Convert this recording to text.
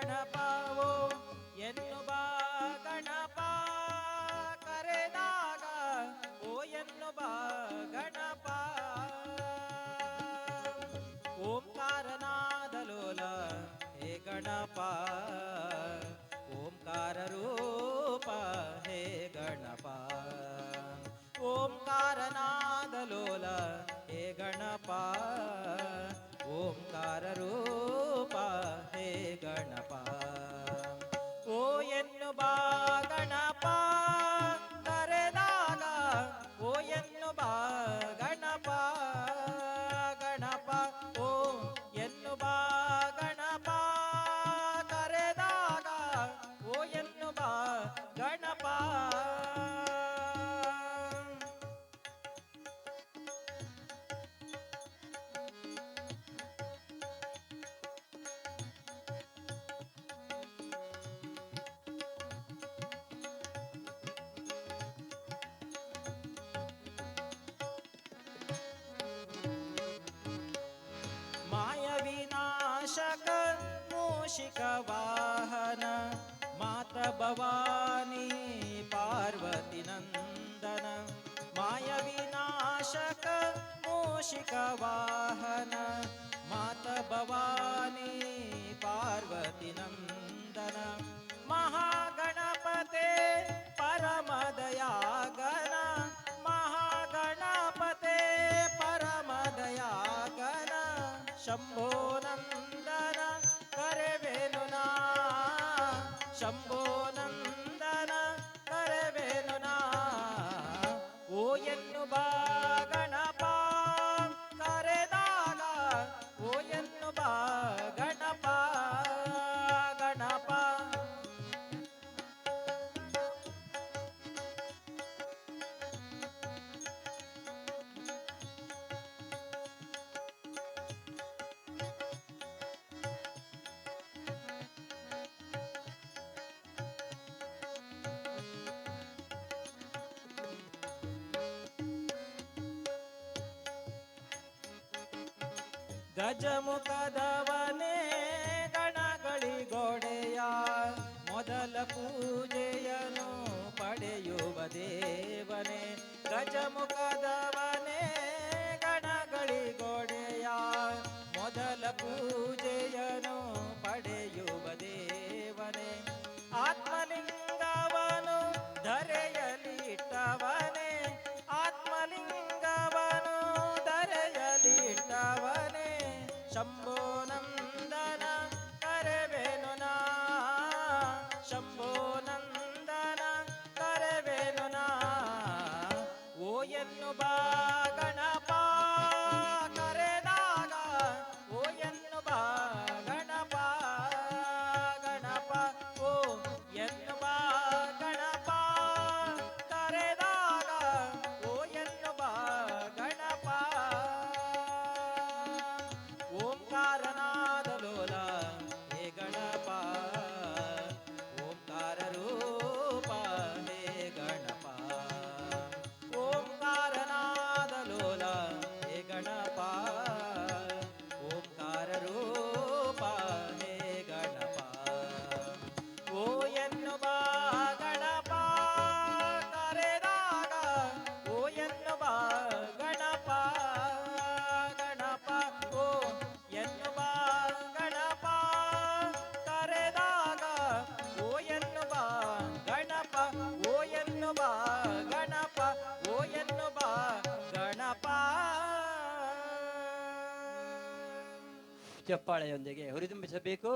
ಗಣಪ ಓ ಎನ್ನುವ ಗಣಪ ಕರೆದಾಗ ಓ ಎನ್ನುವ ಗಣಪ ಓಂಕಾರನಾದ ಲೋಲ ಹೇ ಗಣಪ ಓಂಕಾರ ರೂಪ ಹೇ ಗಣಪ ಓಂಕಾರನಾದ ಲೋಲ ಹೇ ಗಣಪ ಓಂಕಾರ ರೂಪ ಹೇ ಗಣಪ ಓ ಎನ್ನುವ ಗಣಪ ಕರೆದಾಗ ಓ ಎನ್ನುವ ಗಣಪ ಗಣಪ ಓ ಎನ್ನುವ ಗಣಪ ಕರೆದಾಗ ಓ ಎನ್ನುವ ಗಣಪ ಮಾಯ ವಿನಾಶಕ ಮೂಷಿಕ ವಾಹನ ಮಾತ ಭವಾನಿ ಪಾರ್ವತಿ ನಂದನ ಮಾಯ ವಿನಾಶಕ ಮೂಷಿಕ ವಾಹನ ಮಾತ ಭವಾನಿ ಪಾರ್ವತಿ ನಂದನ ಮಹಾಗಣಪತೆ ಪರಮದಯಾಗನ ಮಹಾಗಣಪತೆ ಪರಮದಯಾಗನ ಶಂಭೋ ನಂದನ ಕರೆವೆನು ನಾ ಶಂಭೋ ನಂದನ ಕರೆವೆನು ನಾ ಓ ಎನ್ನುವ ಗಣಪ ಕರೆದಾಗ ಓ ಎನ್ನುವ ಗಣಪ ಗಣಪ ಗಜಮುಖದವನೇ ಗಣಗಳಿಗೊಡೆಯ ಮೊದಲ ಪೂಜೆಯನ್ನು ಪಡೆಯುವ ದೇವನೇ ಗಜಮುಖದವನೇ ಗಣಗಳಿಗೊಡೆಯ ಮೊದಲ ಪೂಜೆಯನ್ನು ಪಡೆಯುವ ದೇವನೇ ಆತ್ಮಲಿಂಗವನು ಧರೆಯಲಿಟ್ಟವನೇ ಆತ್ಮಲಿಂಗವನು ಧರೆಯಲಿಟ್ಟವನೇ ಶಂಭೋ ನಂದನ ಕರೆವೆನು ನಾ ಶಂಭೋ ನಂದನ ಕರೆವೆನು ನಾ ಓ ಎನ್ನುವ ಗಣಪ ಕರೆದಾಗ ಓ ಎನ್ನುವ ಗಣಪ ಗಣಪ ಓ ಎನ್ನುವ ಗಣಪ ಕರೆದಾಗ ಓ ಎನ್ನುವ ಗಣಪ ಓಂಕಾರನಾದ ಲೋಲ ಹೇ ಗಣಪ ಓಂಕಾರ ರೂಪ ಹೇ ಗಣಪ ಓಂಕಾರನಾದ ಲೋಲ ಹೇ ಗಣಪ ಓಂಕಾರ ರೂಪ ಹೇ ಗಣಪ ಓ ಎನ್ನುವ ಗಣಪ ಕರೆದಾಗ ಓ ಎನ್ನುವ ಗಣಪ ಗಣಪ ಓ ಎನ್ನುವ ಗಣಪ ಕರೆದಾಗ ಓ ಎನ್ನುವ ಗಣಪ ಓ ಎನ್ನುವ ಗಣಪ ಓ ಎನ್ನುವ ಗಣಪ ಚಪ್ಪಾಳೆಯೊಂದಿಗೆ ಹುರಿದುಂಬಿಸಬೇಕು.